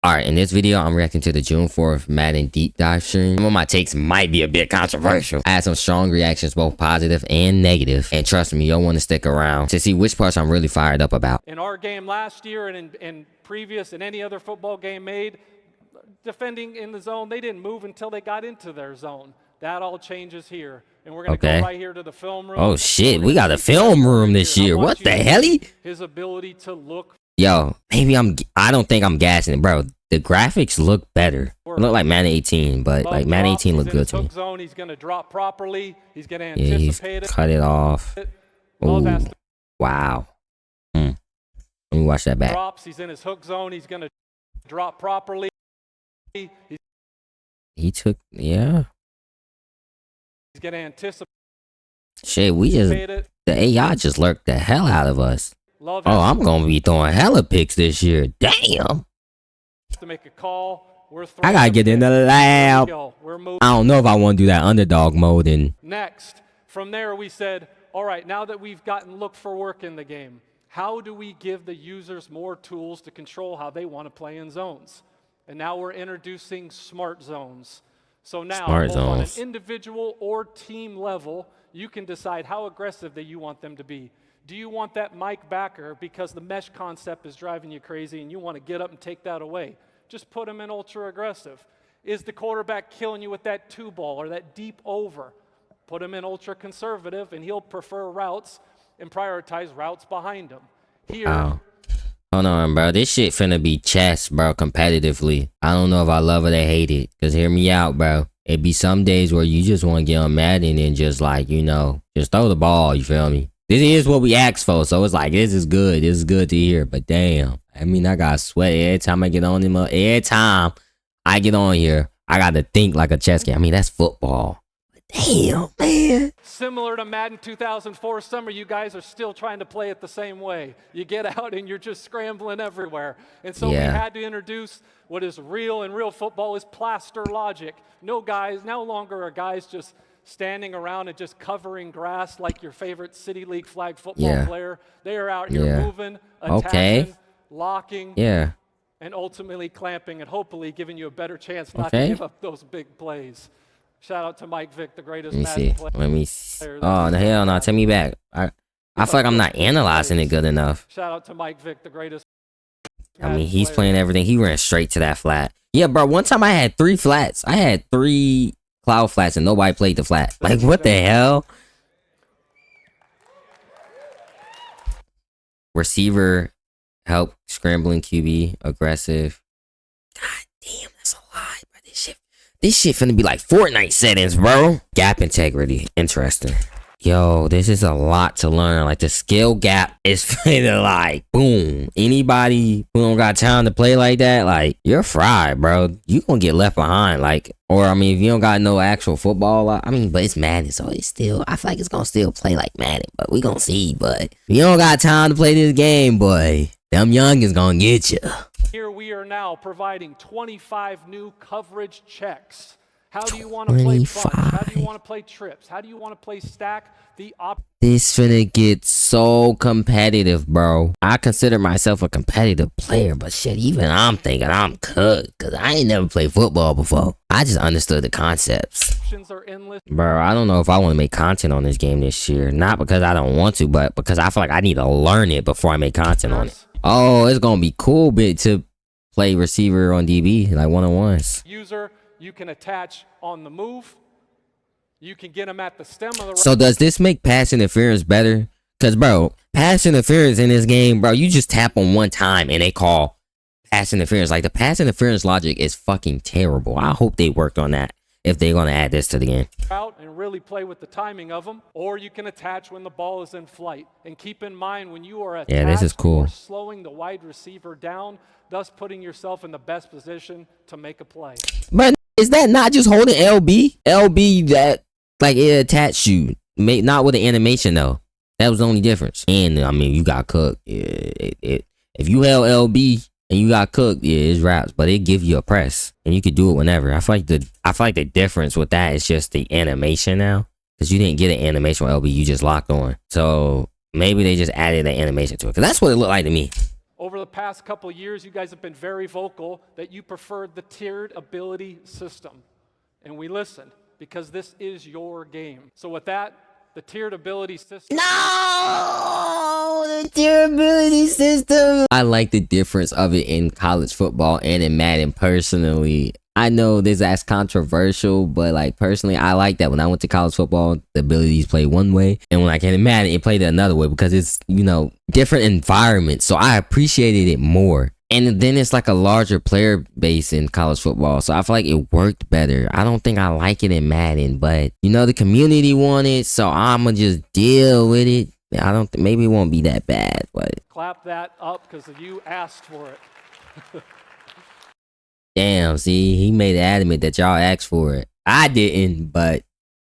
Alright, in this video, I'm reacting to the June 4th Madden deep dive stream. Some of my takes might be a bit controversial. I had some strong reactions, both positive and negative. And trust me, you'll want to stick around to see which parts I'm really fired up about. In our game last year and in previous and any other football game made, defending in the zone, they didn't move until they got into their zone. That all changes here. And we're going to go right here to the film room. Oh shit, we got a film room this year. What the hell? His ability to look. Yo, maybe I don't think I'm gassing it, bro. The graphics look better. It look like Madden 18, but like Madden 18 look good to me. Zone, he's going to drop properly. He's going to anticipate it. Cut it off. Ooh, wow. Let me watch that back. Drops. He's in his hook zone. He's going to drop properly. He took, yeah. He's going to anticipate. Shit, the AI just lurked the hell out of us. Oh, I'm going to be throwing hella picks this year. Damn. To make a call. I got to get in the lab. I don't know if I want to do that underdog mode. Next, from there we said, all right, now that we've gotten look for work in the game, how do we give the users more tools to control how they want to play in zones? And now we're introducing smart zones. So now, both on an individual or team level, you can decide how aggressive that you want them to be. Do you want that Mike backer because the mesh concept is driving you crazy and you want to get up and take that away? Just put him in ultra aggressive. Is the quarterback killing you with that two ball or that deep over? Put him in ultra conservative and he'll prefer routes and prioritize routes behind him. Here. Hold on, bro. This shit finna be chess, bro, competitively. I don't know if I love it or hate it. Because hear me out, bro. It be some days where you just want to get on Madden and just like, you know, just throw the ball, you feel me? This is what we asked for, so it's like, this is good. This is good to hear, but damn. I mean, I got sweat every time I get on him. Every time I get on here, I got to think like a chess game. I mean, that's football. But damn, man. Similar to Madden 2004 summer, you guys are still trying to play it the same way. You get out and you're just scrambling everywhere. And so we had to introduce what is real, and real football is plaster logic. No longer are guys just standing around and just covering grass like your favorite City League flag football player. They are out here moving, attacking, locking, and ultimately clamping and hopefully giving you a better chance not to give up those big plays. Shout out to Mike Vick, the greatest Madden player. Let me see. Oh, the hell no. Take me back. I feel like I'm not analyzing it good enough. Shout out to Mike Vick, the greatest Madden I mean, he's playing everything. He ran straight to that flat. Yeah, bro. One time I had 3 flats. I had 3 cloud flats and nobody played the flat. Like, what the hell? Receiver, help, scrambling QB, aggressive. God damn, that's a lot. Bro. This shit finna be like Fortnite settings, bro. Gap integrity, interesting. Yo, this is a lot to learn. Like, the skill gap is finna like, boom. Anybody who don't got time to play like that, like, you're fried, bro. You gonna get left behind. Like, or, I mean, if you don't got no actual football, I mean, but it's Madden, so it's still, I feel like it's gonna still play like Madden, but we gonna see. But if you don't got time to play this game, boy, them youngins gonna get you. Here we are now providing 25 new coverage checks. How do you want to play bunch? How do you want to play trips? How do you want to play stack? This finna get so competitive, bro. I consider myself a competitive player, but shit, even I'm thinking I'm cooked because I ain't never played football before. I just understood the concepts. Bro, I don't know if I want to make content on this game this year. Not because I don't want to, but because I feel like I need to learn it before I make content on it. Oh, it's gonna be cool bit to play receiver on DB, like one-on-ones. User, you can attach on the move. You can get them at the stem of the. So does this make pass interference better? Because, bro, pass interference in this game, bro, you just tap on one time and they call pass interference. Like, the pass interference logic is fucking terrible. I hope they worked on that if they're going to add this to the game. Out and really play with the timing of them. Or you can attach when the ball is in flight. And keep in mind, when you are attached, this is cool. Slowing the wide receiver down, thus putting yourself in the best position to make a play. But is that not just holding LB? LB that, like, it attached you. Not with the animation, though. That was the only difference. And, I mean, you got cooked. If you held LB and you got cooked, it's raps. But it give you a press. And you could do it whenever. I feel like the difference with that is just the animation now. Because you didn't get an animation with LB. You just locked on. So, maybe they just added an animation to it. Because that's what it looked like to me. Over the past couple years, you guys have been very vocal that you preferred the tiered ability system. And we listened because this is your game. So with that, the tiered ability system. No, the durability system. I like the difference of it in college football and in Madden personally. I know this is controversial, but like personally, I like that. When I went to college football, the abilities play one way, and when I came to Madden, it played another way because it's, you know, different environments. So I appreciated it more. And then it's like a larger player base in college football. So I feel like it worked better. I don't think I like it in Madden, but you know, the community wanted, so I'ma just deal with it. I don't think, maybe it won't be that bad, but Clap that up because you asked for it. damn, see, he made it adamant that y'all asked for it. I didn't, but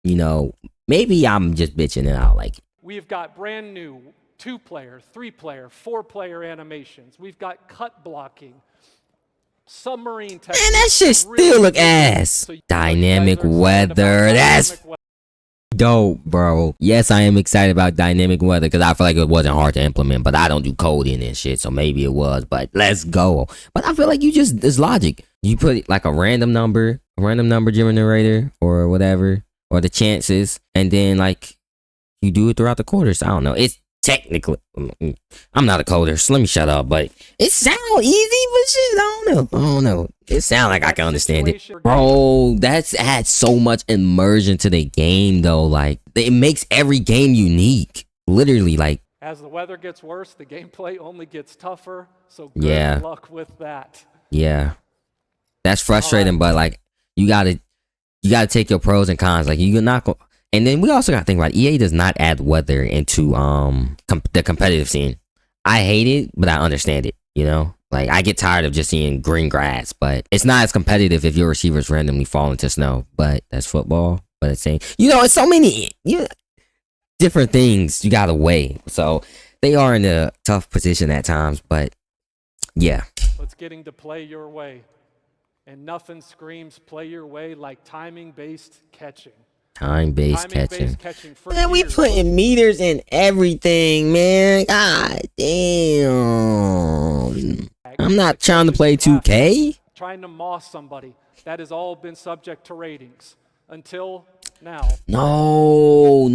you know, maybe I'm just bitching and I don't like it. We've got brand new 2-player, 3-player, 4-player animations. We've got cut blocking, submarine techniques. Man, that shit still look ass. So Dynamic weather, that's dope, bro. Yes, I am excited about dynamic weather because I feel like it wasn't hard to implement, but I don't do coding and shit, so maybe it was, but let's go. But I feel like it's logic. You put like a random number generator or whatever, or the chances, and then like you do it throughout the quarters. I don't know. It's technically, I'm not a coder, so let me shut up, but it sounds easy, but shit, I don't know. It sounds like I can understand it. Bro, that's adds so much immersion to the game, though. Like, it makes every game unique. Literally, like. As the weather gets worse, the gameplay only gets tougher, so good luck with that. Yeah. That's frustrating, but, like, you gotta take your pros and cons. Like, you're not going. And then we also got to think about it. EA does not add weather into the competitive scene. I hate it, but I understand it, you know? Like, I get tired of just seeing green grass, but it's not as competitive if your receivers randomly fall into snow. But that's football. But it's saying, you know, it's so many different things you got to weigh. So they are in a tough position at times, but yeah. It's getting to play your way. And nothing screams play your way like timing-based catching. Time-based catching. Man, we putting meters in everything, man. God damn. I'm not trying to play 2K. Trying to moss somebody. That has all been subject to ratings until now. No.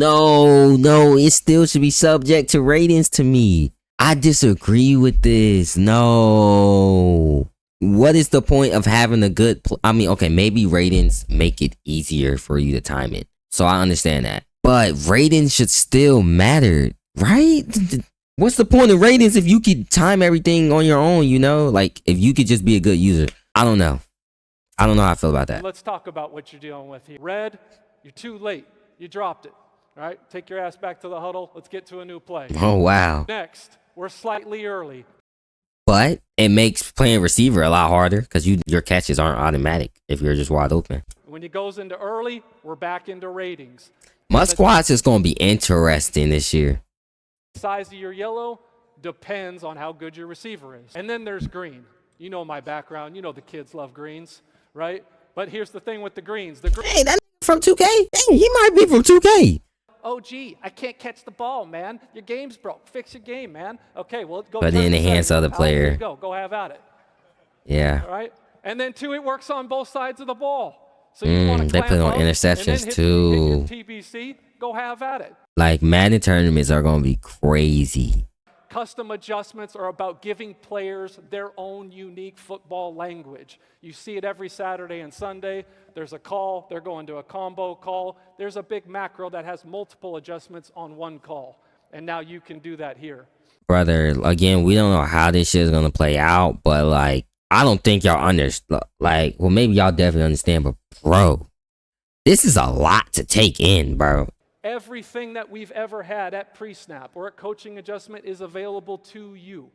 It still should be subject to ratings to me. I disagree with this. No. What is the point of having a good... I mean, okay, maybe ratings make it easier for you to time it. So I understand that. But ratings should still matter, right? What's the point of ratings if you could time everything on your own, you know? Like, if you could just be a good user. I don't know how I feel about that. Let's talk about what you're dealing with here. Red, you're too late. You dropped it. All right? Take your ass back to the huddle. Let's get to a new play. Oh, wow. Next, we're slightly early. But it makes playing receiver a lot harder because your catches aren't automatic if you're just wide open. When it goes into early, we're back into ratings. Musquats is going to be interesting this year. Size of your yellow depends on how good your receiver is. And then there's green. You know my background. You know the kids love greens, right? But here's the thing with the greens. Hey, that from 2K? Dang, he might be from 2K. Oh, gee, I can't catch the ball, man. Your game's broke. Fix your game, man. Okay, well, go. But in the hands of the player. Go have at it. Yeah. All right? And then, two, it works on both sides of the ball. So you want to they play on interceptions, too. Hit your TBC, go have at it. Like, Madden tournaments are going to be crazy. Custom adjustments are about giving players their own unique football language. You see it every Saturday and Sunday. There's a call. They're going to a combo call. There's a big macro that has multiple adjustments on one call. And now you can do that here. Brother, again, we don't know how this shit is going to play out, but, like, I don't think y'all understand. Like, well, maybe y'all definitely understand, but, bro, this is a lot to take in, bro. Everything that we've ever had at pre-snap or at coaching adjustment is available to you.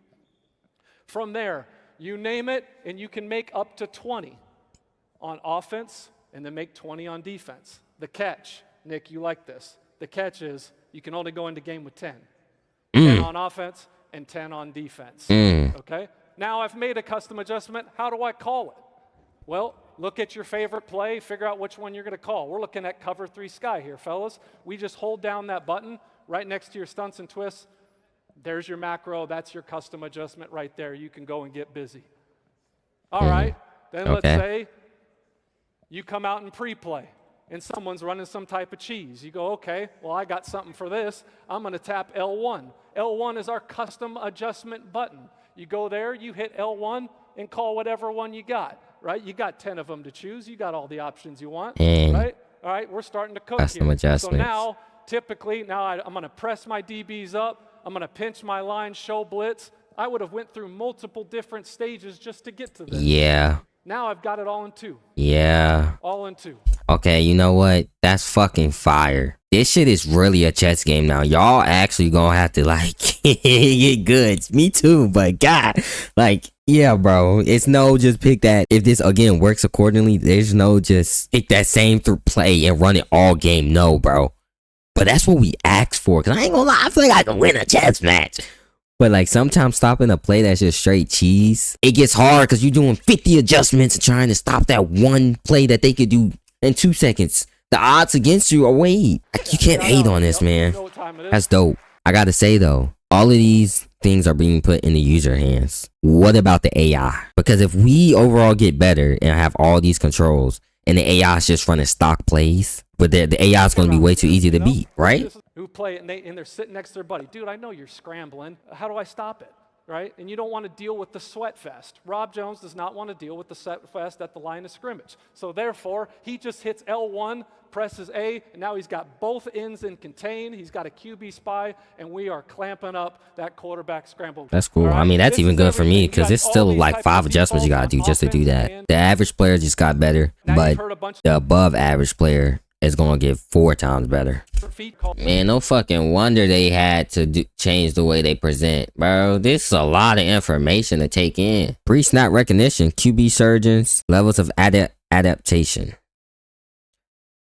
From there, you name it, and you can make up to 20 on offense and then make 20 on defense. The catch, Nick, you like this. The catch is you can only go into game with 10. 10 on offense and 10 on defense. Okay? Now I've made a custom adjustment. How do I call it? Well, look at your favorite play, figure out which one you're going to call. We're looking at cover 3 sky here, fellas. We just hold down that button right next to your stunts and twists. There's your macro. That's your custom adjustment right there. You can go and get busy. All right. Then let's say you come out in pre-play and someone's running some type of cheese. You go, okay, well, I got something for this. I'm going to tap L1. L1 is our custom adjustment button. You go there, you hit L1 and call whatever one you got, right? You got 10 of them to choose. You got all the options you want, right? All right, we're starting to cook custom here. adjustments. So now, typically, I'm going to press my DBs up. I'm going to pinch my line, show blitz. I would have went through multiple different stages just to get to this. Yeah. Now I've got it all in 2. Yeah. All in 2. Okay, you know what? That's fucking fire. This shit is really a chess game now. Y'all actually gonna have to like get good. Me too, but God, like, yeah, bro. It's no just pick that. If this again works accordingly, there's no just pick that same through play and run it all game. No, bro. But that's what we asked for. Cause I ain't gonna lie, I feel like I can win a chess match. But like sometimes stopping a play that's just straight cheese, it gets hard because you're doing 50 adjustments and trying to stop that one play that they could do in 2 seconds. The odds against you are way. You can't hate on this, man. That's dope. I gotta say though, all of these things are being put in the user hands. What about the AI? Because if we overall get better and have all these controls and the AI is just running stock plays, but the AI is going to be way too easy to beat, right? Who play it and they're sitting next to their buddy. Dude, I know you're scrambling. How do I stop it? Right? And you don't want to deal with the sweat fest. Rob Jones does not want to deal with the sweat fest at the line of scrimmage. So therefore, he just hits L1, presses A, and now he's got both ends in contain. He's got a QB spy, and we are clamping up that quarterback scramble. That's cool. Right? I mean, that's even good for me because it's still like 5 adjustments you got to do just to do that. The average player just got better, but the above average player is going to get 4 times better. Man, no fucking wonder they had to change the way they present, bro. This is a lot of information to take in. Pre-snap recognition, QB surgeons, levels of adaptation.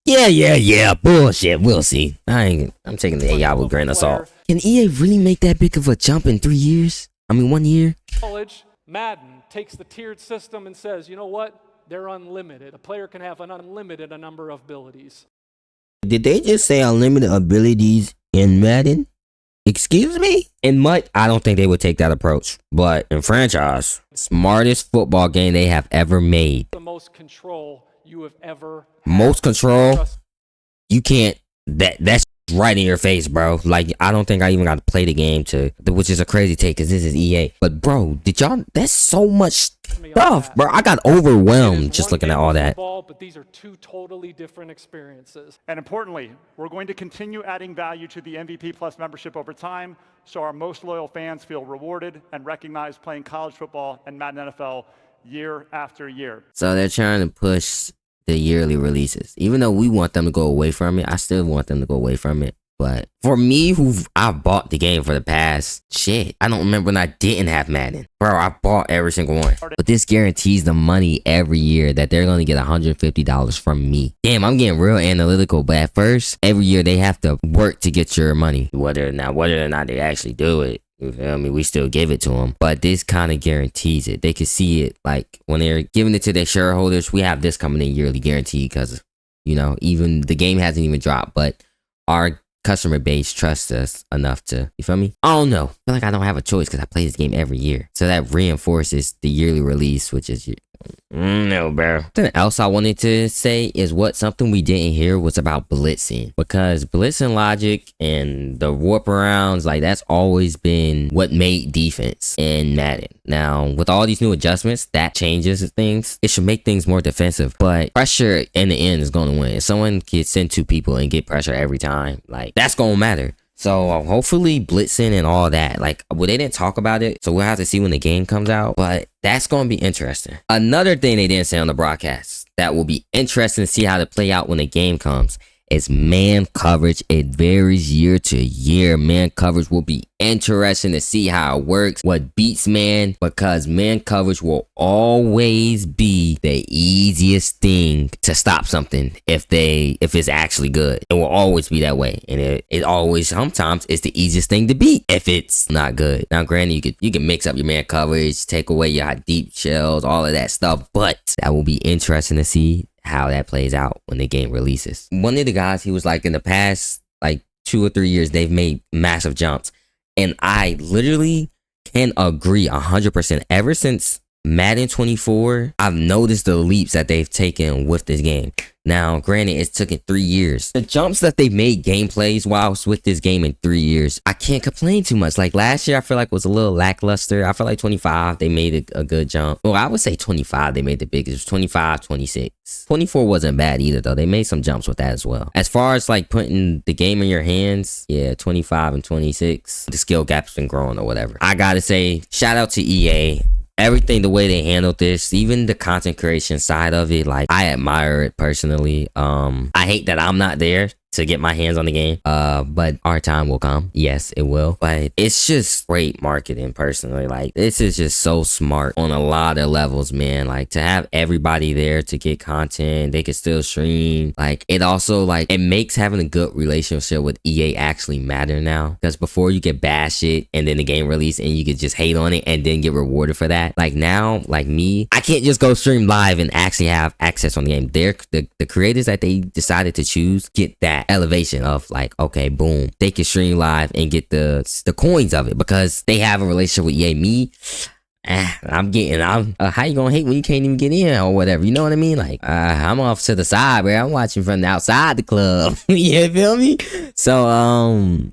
Yeah. Bullshit. We'll see. I'm taking the AI with a grain of salt. Can EA really make that big of a jump in 3 years? I mean, 1 year? College, Madden takes the tiered system and says, you know what? They're unlimited. A player can have an unlimited number of abilities. Did they just say unlimited abilities in Madden? Excuse me? In MUT, I don't think they would take that approach. But in franchise, smartest football game they have ever made. The most control you have ever had. Most control? You can't. That's right in your face, bro. Like, I don't think I even got to play the game which is a crazy take because this is EA. But bro, that's so much stuff, bro. I got overwhelmed just looking at all that. But these are 2 totally different experiences. And importantly, we're going to continue adding value to the MVP Plus membership over time, so our most loyal fans feel rewarded and recognized playing college football and Madden NFL year after year. So they're trying to push the yearly releases. Even though we want them to go away from it, I still want them to go away from it. But for me, I've bought the game for the past shit. I don't remember when I didn't have Madden. Bro, I bought every single one. But this guarantees the money every year that they're going to get $150 from me. Damn, I'm getting real analytical. But at first, every year they have to work to get your money. Whether or not they actually do it. You feel me? We still give it to them. But this kind of guarantees it. They can see it. Like, when they're giving it to their shareholders, we have this coming in yearly guaranteed because, you know, even the game hasn't even dropped. But our customer base trusts us enough to, you feel me? I don't know. I feel like I don't have a choice because I play this game every year. So that reinforces the yearly release, which is no, bro. Something else I wanted to say is something we didn't hear was about blitzing, because blitzing logic and the warp arounds, like, that's always been what made defense in Madden. Now, with all these new adjustments, that changes things. It should make things more defensive, but pressure in the end is going to win. If someone can send 2 people and get pressure every time, like, that's going to matter. So hopefully blitzing and all that, like, well, they didn't talk about it, so we'll have to see when the game comes out, but that's going to be interesting. Another thing they didn't say on the broadcast that will be interesting to see how to play out when the game comes is man coverage. It varies year to year. Man coverage will be interesting to see how it works, what beats man, because man coverage will always be the easiest thing to stop something if it's actually good. It will always be that way, and it always sometimes it's the easiest thing to beat if it's not good. Now granted, you can mix up your man coverage, take away your deep shells, all of that stuff, but that will be interesting to see how that plays out when the game releases. One of the guys, he was like, in the past like 2 or 3 years, they've made massive jumps And I literally can agree 100%. Ever since Madden 24, I've noticed the leaps that they've taken with this game. Now, granted, it's taken 3 years. The jumps that they made gameplays whilst with this game in 3 years, I can't complain too much. Like last year, I feel like was a little lackluster. I feel like 25, they made a good jump. Well, I would say 25, they made the biggest. 25, 26. 24 wasn't bad either, though. They made some jumps with that as well. As far as like putting the game in your hands, yeah, 25 and 26, the skill gap's been growing or whatever. I gotta say, shout out to EA. Everything, the way they handled this, even the content creation side of it, like I admire it personally. I hate that I'm not there to get my hands on the game, but our time will come. Yes, it will. But it's just great marketing personally. Like this is just so smart on a lot of levels, man. Like to have everybody there to get content, they can still stream. Like it also, like it makes having a good relationship with EA actually matter now, because before you get bash it and then the game release and you could just hate on it and then get rewarded for that. Like now, like me, I can't just go stream live and actually have access on the game. The creators that they decided to choose get that elevation of like, okay, boom, they can stream live and get the coins of it because they have a relationship with EA. Me, how you gonna hate when you can't even get in or whatever, you know what I mean? Like I'm off to the side, bro. I'm watching from the outside the club. You feel me? So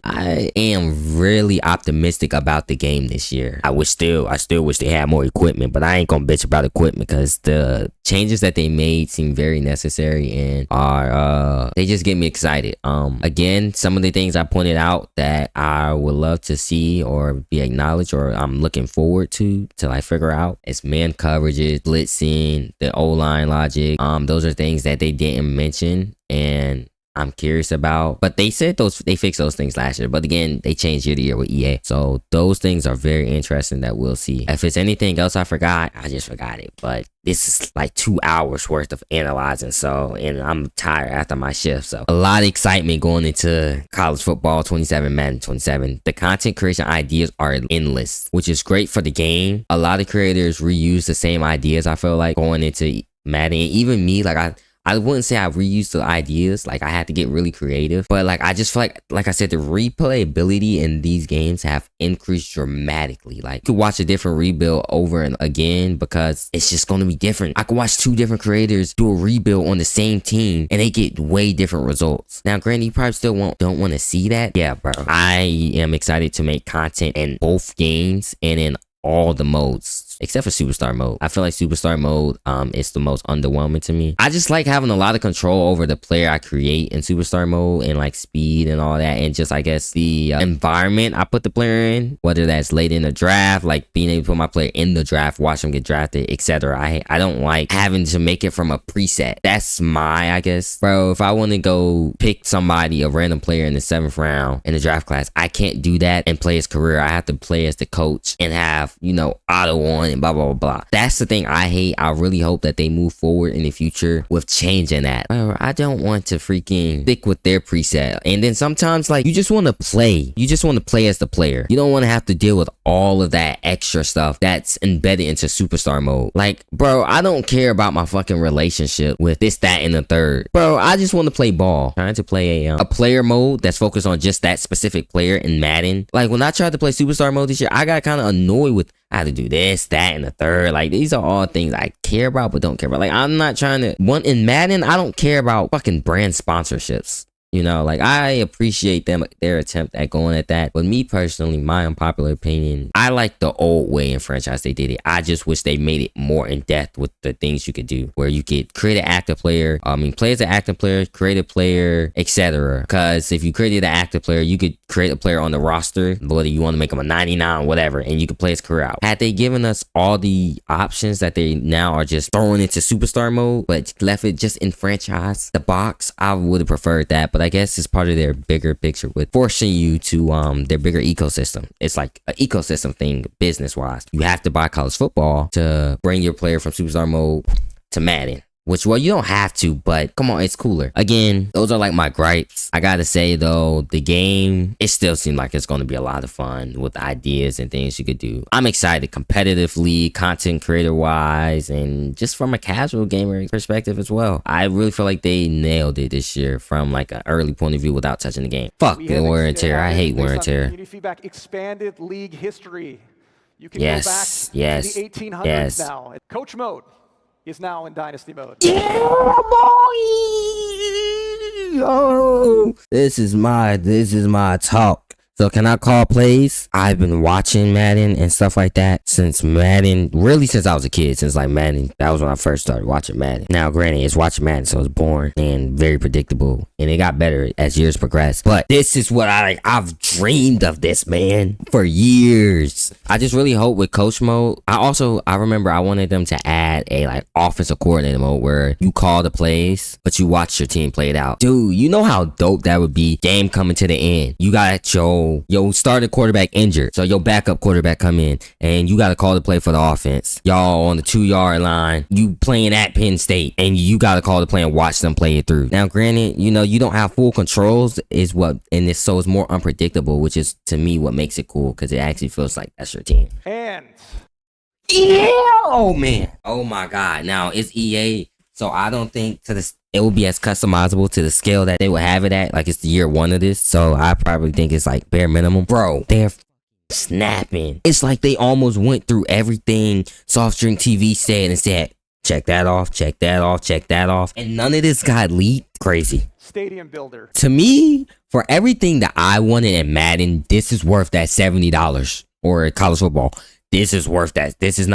I am really optimistic about the game this year. I still wish they had more equipment, but I ain't gonna bitch about equipment because the changes that they made seem very necessary and are they just get me excited. Again, some of the things I pointed out that I would love to see or be acknowledged or I'm looking forward to like figure out, it's man coverages, blitzing, the O-line logic. Those are things that they didn't mention and I'm curious about, but they said they fixed those things last year, but again, they changed year to year with EA. So those things are very interesting that we'll see. If it's anything else I forgot, I just forgot it, but this is like 2 hours worth of analyzing. So, and I'm tired after my shift. So a lot of excitement going into college football 27, Madden 27. The content creation ideas are endless, which is great for the game. A lot of creators reuse the same ideas. I feel like going into Madden, even me, like I wouldn't say I reused the ideas. Like I had to get really creative, but like I just feel like I said, the replayability in these games have increased dramatically. Like you could watch a different rebuild over and again because it's just going to be different. I could watch 2 different creators do a rebuild on the same team and they get way different results. Now, granted, you probably still don't want to see that. Yeah, bro. I am excited to make content in both games and in all the modes except for superstar mode. I feel like superstar mode is the most underwhelming to me. I just like having a lot of control over the player I create in superstar mode and like speed and all that, and just I guess the environment I put the player in, whether that's late in the draft, like being able to put my player in the draft, watch them get drafted, etc. I don't like having to make it from a preset. That's my, I guess, bro, if I want to go pick somebody, a random player in the 7th round in the draft class, I can't do that and play his career. I have to play as the coach and have, you know, auto on and blah blah blah. That's the thing I hate. I really hope that they move forward in the future with changing that. I don't want to freaking stick with their preset. And then sometimes like you just want to play. You just want to play as the player. You don't want to have to deal with all of that extra stuff that's embedded into superstar mode. Like, bro, I don't care about my fucking relationship with this, that, and the third. Bro, I just want to play ball. Trying to play a player mode that's focused on just that specific player in Madden. Like when I tried to play superstar mode this year, I got kind of annoyed with I had to do this, that, and the third. Like, these are all things I care about but don't care about. Like, I'm not trying to... in Madden, I don't care about fucking brand sponsorships. You know, like, I appreciate their attempt at going at that. But me personally, my unpopular opinion, I like the old way in franchise they did it. I just wish they made it more in depth with the things you could do, where you could create an active player, play as an active player, create a player, etc. Because if you created an active player, you could create a player on the roster, whether you want to make them a 99, whatever, and you could play his career out. Had they given us all the options that they now are just throwing into superstar mode, but left it just in franchise, the box, I would have preferred that. But I guess it's part of their bigger picture with forcing you to their bigger ecosystem. It's like an ecosystem thing business wise. You have to buy college football to bring your player from superstar mode to Madden, Which, well, you don't have to, but come on, it's cooler. Again, those are like my gripes. I gotta say though, the game, it still seems like it's gonna be a lot of fun with ideas and things you could do. I'm excited competitively, content creator wise, and just from a casual gamer perspective as well. I really feel like they nailed it this year from like an early point of view without touching the game. Fuck the wear and tear. I hate wear and tear. Community feedback, expanded league history. You can Yes, go back yes, to the 1800s yes. now. Coach mode is now in Dynasty mode. Yeah, boy! Oh, this is my talk. So can I call plays? I've been watching Madden and stuff like that since Madden, really since I was a kid, since like Madden, that was when I first started watching Madden. Now granted, it's watching Madden, so it's boring and very predictable, and it got better as years progressed. But this is what I've dreamed of this, man, for years. I just really hope with coach mode. I remember I wanted them to add a like offensive coordinator mode where you call the plays, but you watch your team play it out. Dude, you know how dope that would be? Game coming to the end. You got your starting quarterback injured, so your backup quarterback come in and you got to call the play for the offense. Y'all on the 2-yard line, you playing at Penn State, and you got to call the play and watch them play it through. Now granted, you know, you don't have full controls is what, and so it's more unpredictable, which is to me what makes it cool, because it actually feels like that's your team. And yeah, oh man, oh my god. Now it's EA, so I don't think it will be as customizable to the scale that they would have it at. Like, it's the year 1 of this, so I probably think it's like bare minimum. Bro, they're snapping. It's like they almost went through everything Soft Drink TV said and said, check that off, check that off, check that off, and none of this got leaked. Crazy. stadium builder. To me, for everything that I wanted in Madden, this is worth that $70. Or college football, this is worth that. This is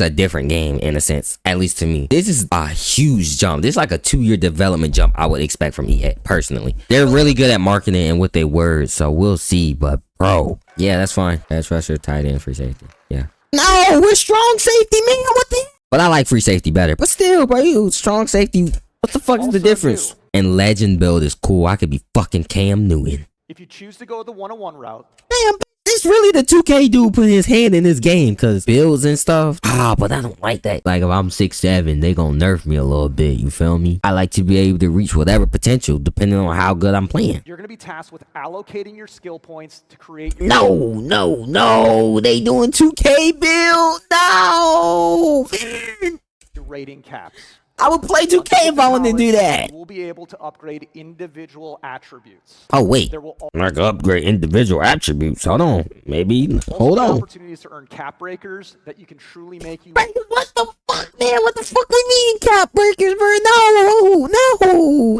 a different game in a sense, at least to me. This is a huge jump. This is like a 2-year development jump I would expect from EA, personally. They're really good at marketing and with their words, so we'll see. But bro, yeah, that's fine. That's rusher, tight end, free safety. Yeah. No, we're strong safety, man. What the? But I like free safety better. But still, bro, you strong safety. What the fuck is the difference? And legend build is cool. I could be fucking Cam Newton. If you choose to go the 101 route, Damn, it's really the 2K dude putting his hand in this game, because builds and stuff. But I don't like that. Like, if I'm 6'7", they gonna nerf me a little bit, you feel me? I like to be able to reach whatever potential, depending on how good I'm playing. you're going to be tasked with allocating your skill points to create your No, they doing 2K build. No, man. your rating caps. I would play 2K if I wanted to do that. You will be able to upgrade individual attributes. Oh, wait. There will I can upgrade individual attributes. Hold on. Maybe. Hold also be on. opportunities to earn cap breakers that you can truly make you. What the fuck, man? What the fuck we mean cap breakers, bro?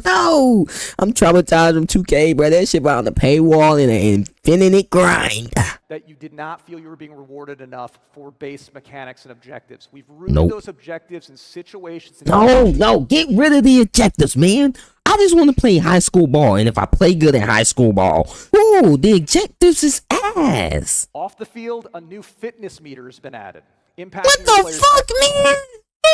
No. I'm traumatized from 2K, bro. That shit behind the paywall and an infinite grind. That you did not feel you were being rewarded enough for base mechanics and objectives. We've rooted those objectives in situations. No. Get rid of the objectives, man. I just want to play high school ball, and if I play good at high school ball, the objectives is ass. Off the field, a new fitness meter has been added. Impacting What your the players' fuck, man?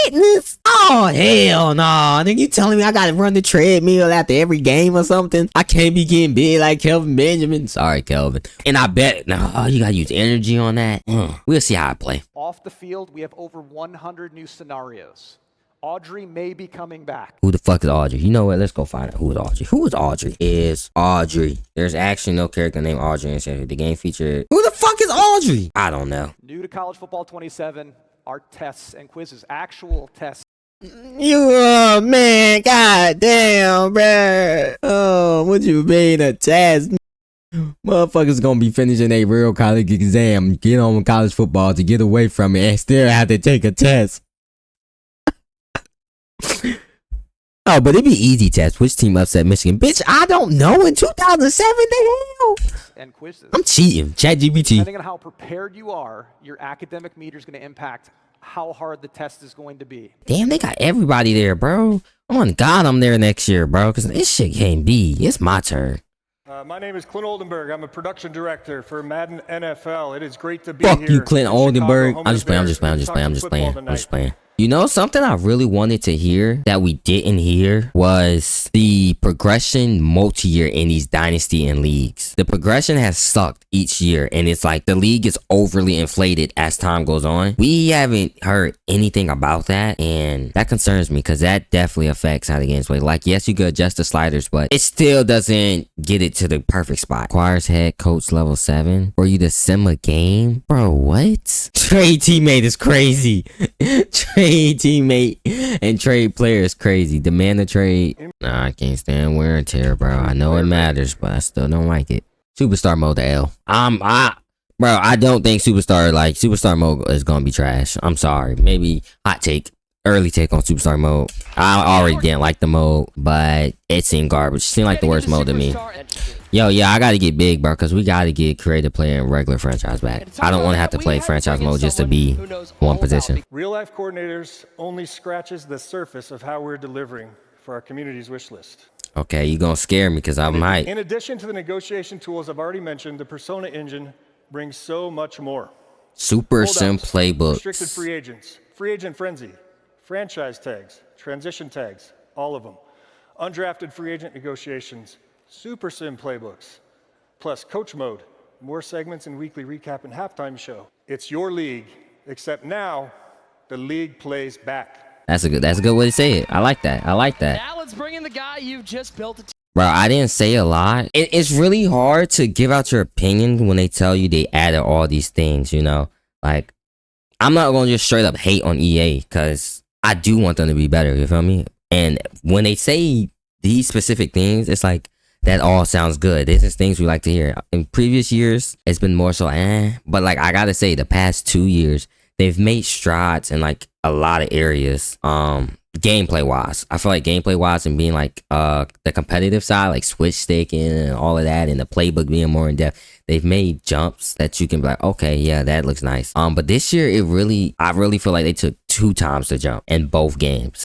Fitness? Oh, hell no. Nigga, you telling me I gotta run the treadmill after every game or something? I can't be getting big like Kelvin Benjamin. Sorry, Kelvin. And I bet, you gotta use energy on that. We'll see how I play. Off the field, we have over 100 new scenarios. Audrey may be coming back. Who the fuck is Audrey? You know what? Let's go find out who is Audrey. Who is Audrey? Is Audrey. There's actually no character named Audrey in the game featured. Who the fuck is Audrey? I don't know. New to College Football 27 are tests and quizzes, actual tests. Man, god damn, bruh. Oh, what you mean a test? Motherfuckers gonna be finishing a real college exam, get on college football to get away from it, and still have to take a test. Oh, but it'd be easy test. Which team upset Michigan? Bitch, I don't know. In 2007, the hell? And quizzes. I'm cheating. ChatGPT. Depending on how prepared you are, your academic meter is going to impact how hard the test is going to be. Damn, they got everybody there, bro. Oh my God, I'm there next year, bro. Because this shit can't be. It's my turn. My name is Clint Oldenburg. I'm a production director for Madden NFL. It is great to be here. Fuck you, Clint Oldenburg. I'm just playing. You know, something I really wanted to hear that we didn't hear was the progression multi-year in these dynasty and leagues. The progression has sucked each year, and it's like the league is overly inflated as time goes on. We haven't heard anything about that, and that concerns me because that definitely affects how the game's played. Like, yes, you could adjust the sliders, but it still doesn't get it to the perfect spot. Requires head coach level 7 for you to sim a game? Bro, what? Trade teammate is crazy. Trade teammate and trade player is crazy. Demand a trade. Nah, I can't stand wear and tear, bro. I know it matters, but I still don't like it. Superstar mode to L. Bro, I don't think superstar mode is gonna be trash. I'm sorry. Maybe hot take. Early take on superstar mode. I already didn't like the mode, but it seemed garbage. It seemed like the worst mode to me. Yo, yeah, I gotta get big, bro, because we gotta get creative player and regular franchise back. I don't want to have to play franchise mode just to be one position. Real life coordinators only scratches the surface of how we're delivering for our community's wish list. Okay, you gonna scare me because I might. In addition to the negotiation tools I've already mentioned, the Persona engine brings so much more. Super sim playbooks. Restricted free agents, free agent frenzy, franchise tags, transition tags, all of them. Undrafted free agent negotiations, super sim playbooks, plus coach mode, more segments and weekly recap and halftime show. It's your league, except now the league plays back. That's a good way to say it. I like that. I like that. Now let's bring in the guy you've just built a team. Bro, I didn't say a lot. It's really hard to give out your opinion when they tell you they added all these things, you know? Like, I'm not going to just straight up hate on EA because I do want them to be better, you feel me? And when they say these specific things, it's like, that all sounds good. This is things we like to hear. In previous years, it's been more so, but like, I gotta say, the past 2 years, they've made strides in like a lot of areas. Gameplay wise, I feel like gameplay wise and being like the competitive side, like switch sticking and all of that, and the playbook being more in depth, they've made jumps that you can be like, okay, yeah, that looks nice. But this year I really feel like they took 2 times to jump in both games.